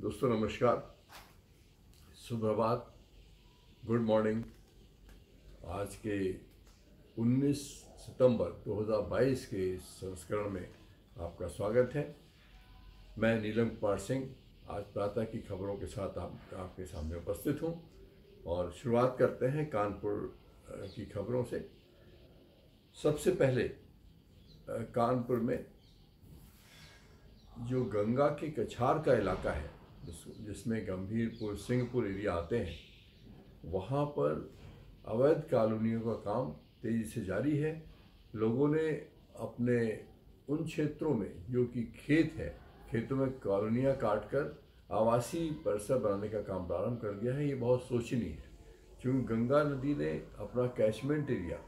दोस्तों नमस्कार, सुप्रभात, गुड मॉर्निंग। आज के 19 सितंबर 2022 के संस्करण में आपका स्वागत है। मैं नीलम कुमार सिंह आज प्रातः की खबरों के साथ आपके सामने उपस्थित हूं और शुरुआत करते हैं कानपुर की खबरों से। सबसे पहले कानपुर में जो गंगा के कछार का इलाका है जिसमें गंभीरपुर सिंहपुर एरिया आते हैं, वहाँ पर अवैध कॉलोनियों का काम तेज़ी से जारी है। लोगों ने अपने उन क्षेत्रों में जो कि खेत है, खेतों में कॉलोनियाँ काटकर आवासीय परिसर बनाने का काम प्रारंभ कर दिया है। ये बहुत सोचनीय है क्योंकि गंगा नदी ने अपना कैचमेंट एरिया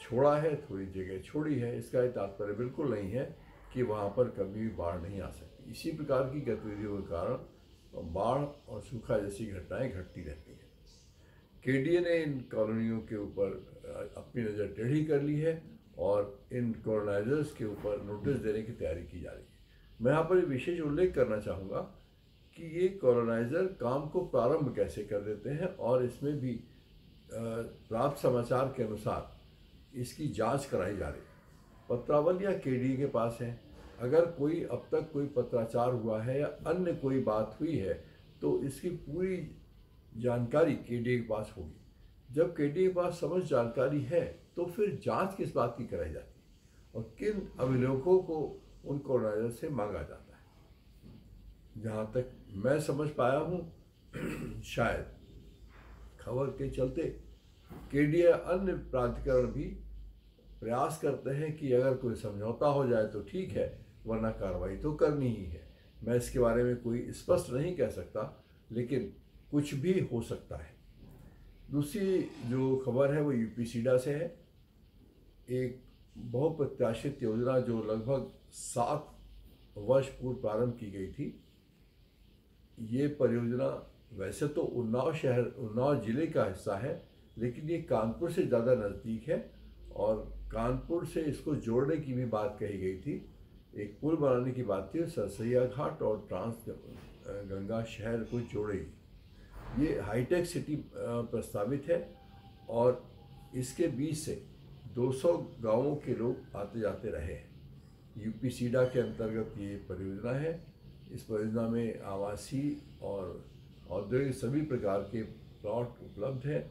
छोड़ा है, थोड़ी जगह छोड़ी है। इसका ये तात्पर्य बिल्कुल नहीं है कि वहाँ पर कभी भी बाढ़ नहीं आ सकती। इसी प्रकार की गतिविधियों के कारण बाढ़ और सूखा जैसी घटनाएं घटती रहती हैं। केडीए ने इन कॉलोनियों के ऊपर अपनी नज़र टेढ़ी कर ली है और इन कॉलोनाइजर्स के ऊपर नोटिस देने की तैयारी की जा रही है। मैं यहाँ पर विशेष उल्लेख करना चाहूँगा कि ये कॉलोनाइजर काम को प्रारंभ कैसे कर देते हैं और इसमें भी प्राप्त समाचार के अनुसार इसकी जांच कराई जा रही है। पत्रावल या केडीए के पास है। अगर कोई अब तक कोई पत्राचार हुआ है या अन्य कोई बात हुई है तो इसकी पूरी जानकारी केडीए के पास होगी। जब केडीए के पास समझ जानकारी है तो फिर जांच किस बात की कराई जाती है और किन अभिलेखों को उन कॉलोनाइजर से मांगा जाता है। जहाँ तक मैं समझ पाया हूँ शायद खबर के चलते केडीए अन्य प्राधिकरण भी प्रयास करते हैं कि अगर कोई समझौता हो जाए तो ठीक है, वरना कार्रवाई तो करनी ही है। मैं इसके बारे में कोई स्पष्ट नहीं कह सकता, लेकिन कुछ भी हो सकता है। दूसरी जो खबर है वो यूपी सीडा से है। एक बहुप्रत्याशित योजना जो लगभग 7 वर्ष पूर्व प्रारंभ की गई थी। ये परियोजना वैसे तो उन्नाव जिले का हिस्सा है, लेकिन ये कानपुर से ज़्यादा नज़दीक है और कानपुर से इसको जोड़ने की भी बात कही गई थी। एक पुल बनाने की बात थी, सरसैया घाट और ट्रांस गंगा शहर को जोड़ेगी। ये हाईटेक सिटी प्रस्तावित है और इसके बीच से 200 गांवों के लोग आते जाते रहे हैं। यूपी सीडा के अंतर्गत ये परियोजना है। इस परियोजना में आवासीय और औद्योगिक सभी प्रकार के प्लॉट उपलब्ध हैं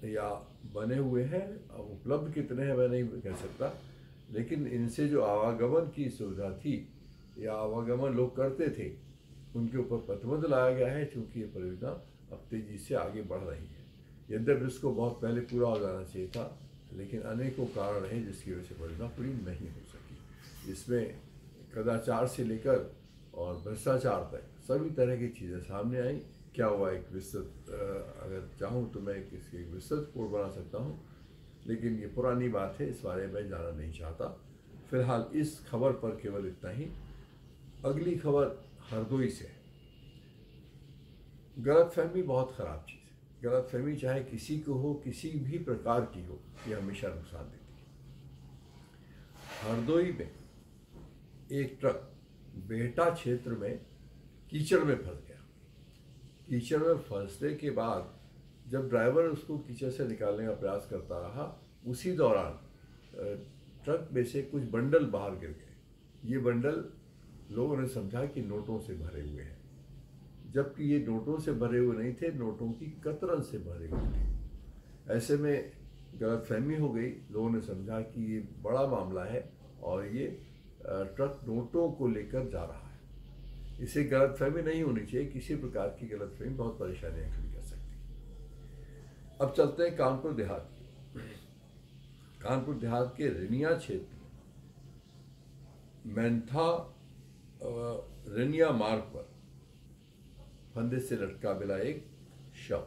या बने हुए हैं। अब उपलब्ध कितने हैं मैं नहीं कह सकता, लेकिन इनसे जो आवागमन की सुविधा थी या आवागमन लोग करते थे उनके ऊपर प्रतिबंध लाया गया है, क्योंकि ये परियोजना अब तेजी से आगे बढ़ रही है। यद्यपि इसको बहुत पहले पूरा हो जाना चाहिए था, लेकिन अनेकों कारण हैं जिसकी वजह से परियोजना पूरी नहीं हो सकी। इसमें कदाचार से लेकर और भ्रष्टाचार तक सभी तरह की चीज़ें सामने आई। क्या हुआ, एक विस्तृत अगर चाहूँ तो मैं इसकी एक विस्तृत रिपोर्ट बना सकता हूँ, लेकिन ये पुरानी बात है, इस बारे में जाना नहीं चाहता। फिलहाल इस खबर पर केवल इतना ही। अगली खबर हरदोई से। गलतफहमी बहुत ख़राब चीज़ है। गलतफहमी चाहे किसी को हो, किसी भी प्रकार की हो, ये हमेशा नुकसान देती है। हरदोई में एक ट्रक बेहटा क्षेत्र में कीचड़ में फंस गया। कीचड़ में फंसने के बाद जब ड्राइवर उसको कीचड़ से निकालने का प्रयास करता रहा, उसी दौरान ट्रक में से कुछ बंडल बाहर गिर गए। ये बंडल लोगों ने समझा कि नोटों से भरे हुए हैं, जबकि ये नोटों से भरे हुए नहीं थे, नोटों की कतरन से भरे हुए थे। ऐसे में गलतफहमी हो गई। लोगों ने समझा कि ये बड़ा मामला है और ये ट्रक नोटों को लेकर जा रहा है। इसे गलतफहमी नहीं होनी चाहिए। किसी प्रकार की गलतफहमी बहुत परेशानियां खड़ी कर सकती है। अब चलते हैं कानपुर देहात। कानपुर देहात के रिनिया क्षेत्र में मैंथा रिनिया मार्ग पर फंदे से लटका मिला एक शव।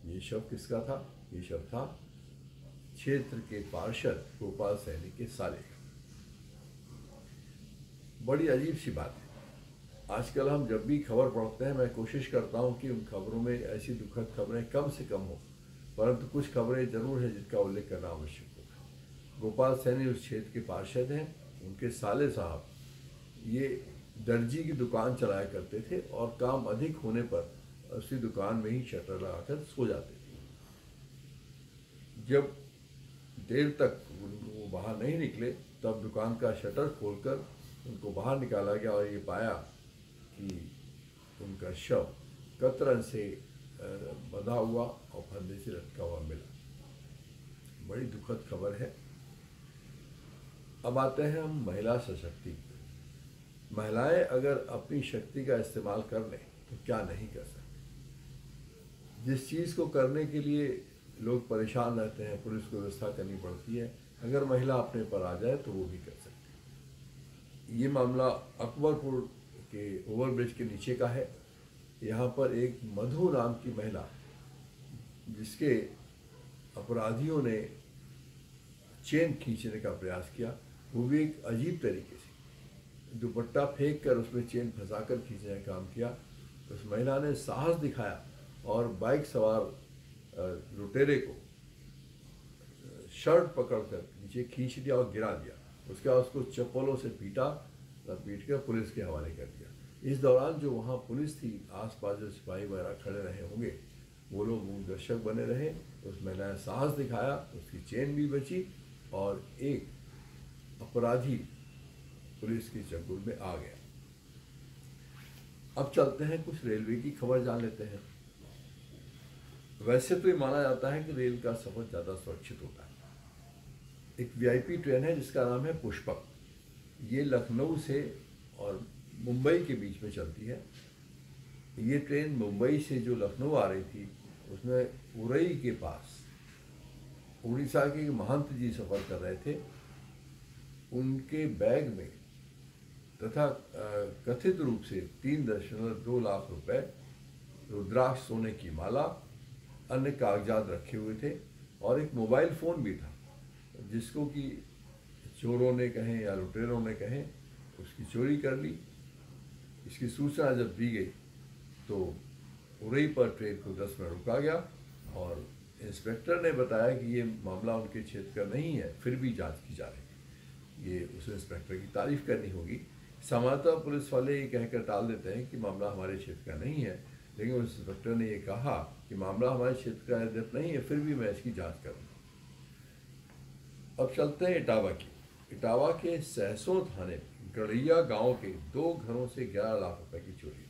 ये शव किसका था? ये शव था क्षेत्र के पार्षद गोपाल सैनी के साले का। बड़ी अजीब सी बात है। आजकल हम जब भी खबर पढ़ते हैं, मैं कोशिश करता हूं कि उन खबरों में ऐसी दुखद खबरें कम से कम हो, परंतु कुछ खबरें जरूर हैं जिनका उल्लेख करना आवश्यक होगा। गोपाल सैनी उस क्षेत्र के पार्षद हैं। उनके साले साहब ये दर्जी की दुकान चलाया करते थे और काम अधिक होने पर उसी दुकान में ही शटर लगाकर सो जाते थे। जब देर तक वो बाहर नहीं निकले तब दुकान का शटर खोलकर उनको बाहर निकाला गया और ये पाया कि उनका शव कतरन से बंधा हुआ और फंदे से लटका हुआ मिला। बड़ी दुखद खबर है। अब आते हैं हम महिला सशक्तिकरण। महिलाएं अगर अपनी शक्ति का इस्तेमाल कर लें तो क्या नहीं कर सकती। जिस चीज़ को करने के लिए लोग परेशान रहते हैं, पुलिस को व्यवस्था करनी पड़ती है, अगर महिला अपने पर आ जाए तो वो भी कर सकती है। ये मामला अकबरपुर के ओवरब्रिज के नीचे का है। यहाँ पर एक मधु नाम की महिला, जिसके अपराधियों ने चेन खींचने का प्रयास किया, वो भी एक अजीब तरीके से दुपट्टा फेंक कर उसमें चेन फंसाकर खींचने का काम किया। उस महिला ने साहस दिखाया और बाइक सवार लुटेरे को शर्ट पकड़कर नीचे खींच लिया और गिरा दिया। उसके बाद उसको चप्पलों से पीट कर पुलिस के हवाले कर दिया। इस दौरान जो वहाँ पुलिस थी, आसपास जो सिपाही वगैरह खड़े रहे होंगे, वो लोग दर्शक बने रहे। उस महिला ने साहस दिखाया, उसकी चेन भी बची और एक अपराधी पुलिस की चंगुल में आ गया। अब चलते हैं, कुछ रेलवे की खबर जान लेते हैं। वैसे तो ये माना जाता है कि रेल का सफ़र ज़्यादा सुरक्षित होता है। एक वीआईपी ट्रेन है जिसका नाम है पुष्पक। ये लखनऊ से और मुंबई के बीच में चलती है। ये ट्रेन मुंबई से जो लखनऊ आ रही थी, उसमें उरई के पास उड़ीसा के महंत जी सफ़र कर रहे थे। उनके बैग में तथा कथित रूप से 3.2 लाख रुपए, रुद्राक्ष सोने की माला, अन्य कागजात रखे हुए थे और एक मोबाइल फ़ोन भी था, जिसको कि चोरों ने कहें या लुटेरों ने कहें, उसकी चोरी कर ली। इसकी सूचना जब दी गई तो उरई पर ट्रेन को 10 मिनट रुका गया और इंस्पेक्टर ने बताया कि ये मामला उनके क्षेत्र का नहीं है, फिर भी जांच की जा रही है। ये उस इंस्पेक्टर की तारीफ करनी होगी। सामान्यतः पुलिस वाले ये कहकर टाल देते हैं कि मामला हमारे क्षेत्र का नहीं है, लेकिन उस इंस्पेक्टर ने ये कहा कि मामला हमारे क्षेत्र का यद्यप नहीं है, फिर भी मैं इसकी जाँच करूँगा। अब चलते हैं इटावा की। इटावा के सहसों थाने गढ़िया गांव के 2 घरों से 11 लाख रुपए की चोरी।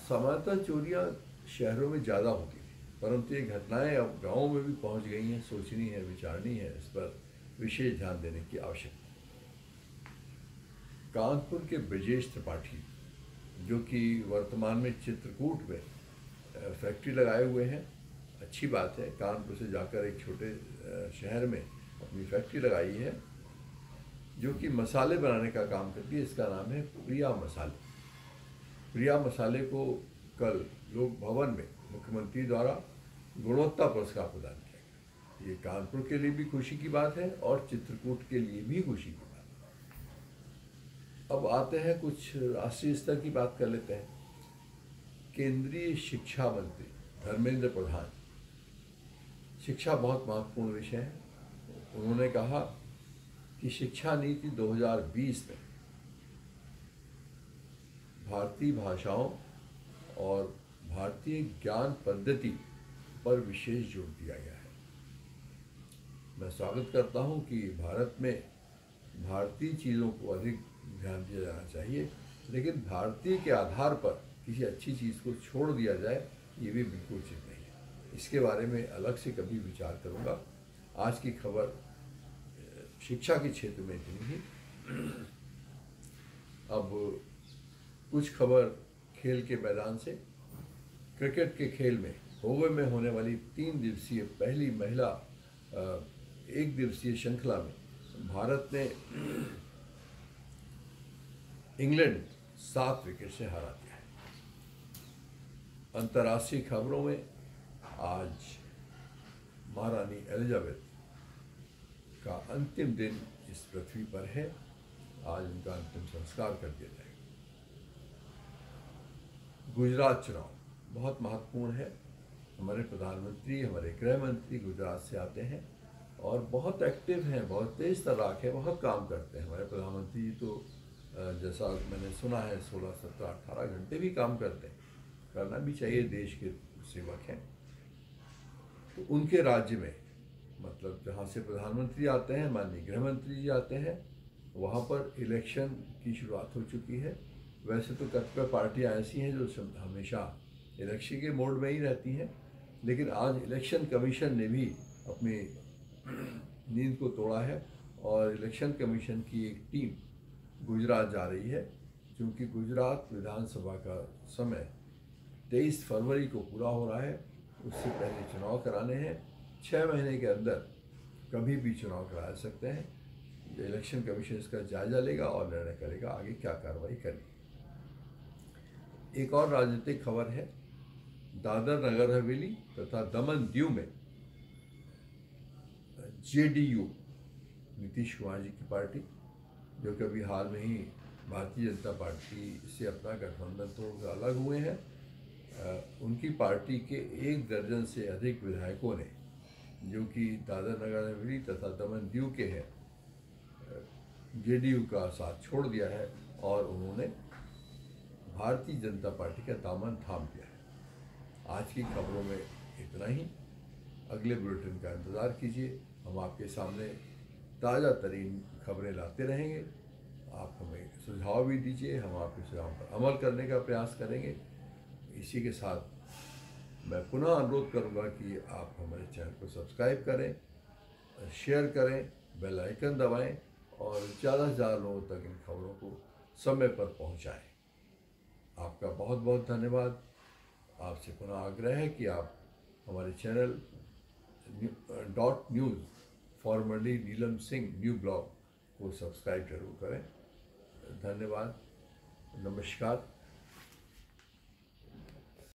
सामान्यतः चोरियां शहरों में ज़्यादा होती थी, परंतु ये घटनाएं अब गांवों में भी पहुंच गई हैं। सोचनी है, विचारनी है, इस पर विशेष ध्यान देने की आवश्यकता है। कानपुर के ब्रजेश त्रिपाठी, जो कि वर्तमान में चित्रकूट में फैक्ट्री लगाए हुए हैं, अच्छी बात है। कानपुर से जाकर एक छोटे शहर में अपनी फैक्ट्री लगाई है, जो कि मसाले बनाने का काम करती है। इसका नाम है प्रिया मसाले। प्रिया मसाले को कल लोक भवन में मुख्यमंत्री द्वारा गुणवत्ता पुरस्कार प्रदान किया गया। ये कानपुर के लिए भी खुशी की बात है और चित्रकूट के लिए भी खुशी की बात है। अब आते हैं, कुछ राष्ट्रीय स्तर की बात कर लेते हैं। केंद्रीय शिक्षा मंत्री धर्मेंद्र प्रधान, शिक्षा बहुत महत्वपूर्ण विषय है। उन्होंने कहा कि शिक्षा नीति 2020 में भारतीय भाषाओं और भारतीय ज्ञान पद्धति पर विशेष जोर दिया गया है। मैं स्वागत करता हूं कि भारत में भारतीय चीज़ों को अधिक ध्यान दिया जाना चाहिए, लेकिन भारतीय के आधार पर किसी अच्छी चीज़ को छोड़ दिया जाए, ये भी बिल्कुल उचित नहीं है। इसके बारे में अलग से कभी विचार करूँगा। आज की खबर शिक्षा के क्षेत्र में इतनी ही। अब कुछ खबर खेल के मैदान से। क्रिकेट के खेल में होवे में होने वाली 3 दिवसीय पहली महिला 1 दिवसीय श्रृंखला में भारत ने इंग्लैंड 7 विकेट से हरा दिया है। अंतर्राष्ट्रीय खबरों में आज महारानी एलिजाबेथ का अंतिम दिन इस पृथ्वी पर है। आज उनका अंतिम संस्कार कर दिया जाएगा। गुजरात चुनाव बहुत महत्वपूर्ण है। हमारे प्रधानमंत्री, हमारे गृह मंत्री गुजरात से आते हैं और बहुत एक्टिव हैं, बहुत तेज तर्राक है, बहुत काम करते हैं। हमारे प्रधानमंत्री जी तो जैसा मैंने सुना है 16, 17, 18 घंटे भी काम करते हैं, करना भी चाहिए, देश के सेवक हैं। तो उनके राज्य में, मतलब जहाँ से प्रधानमंत्री आते हैं, माननीय गृह मंत्री जी आते हैं, वहाँ पर इलेक्शन की शुरुआत हो चुकी है। वैसे तो कतिपय पार्टियाँ ऐसी हैं जो हमेशा इलेक्शन के मोड में ही रहती हैं, लेकिन आज इलेक्शन कमीशन ने भी अपनी नींद को तोड़ा है और इलेक्शन कमीशन की एक टीम गुजरात जा रही है, क्योंकि गुजरात विधानसभा का समय 23 फरवरी को पूरा हो रहा है। उससे पहले चुनाव कराने हैं। 6 महीने के अंदर कभी भी चुनाव करा सकते हैं। इलेक्शन कमीशन इसका जायजा लेगा और निर्णय करेगा आगे क्या कार्रवाई करनी। एक और राजनीतिक खबर है, दादर नगर हवेली तथा दमन दीव में JDU, नीतीश कुमार जी की पार्टी, जो कभी हाल में ही भारतीय जनता पार्टी से अपना गठबंधन तोड़कर अलग हुए हैं, उनकी पार्टी के 1 दर्जन से अधिक विधायकों ने, जो कि दादर नगर हवेली तथा दमन दीव के हैं, JDU का साथ छोड़ दिया है और उन्होंने भारतीय जनता पार्टी का दामन थाम दिया है। आज की खबरों में इतना ही। अगले बुलेटिन का इंतज़ार कीजिए। हम आपके सामने ताज़ा तरीन खबरें लाते रहेंगे। आप हमें सुझाव भी दीजिए, हम आपके सुझाव पर अमल करने का प्रयास करेंगे। इसी के साथ मैं पुनः अनुरोध करूंगा कि आप हमारे चैनल को सब्सक्राइब करें, शेयर करें, बेल आइकन दबाएं और ज़्यादा से ज़्यादा लोगों तक इन खबरों को समय पर पहुंचाएं। आपका बहुत बहुत धन्यवाद। आपसे पुनः आग्रह है कि आप हमारे चैनल .news फॉर्मरली नीलम सिंह न्यू ब्लॉग को सब्सक्राइब जरूर करें। धन्यवाद, नमस्कार।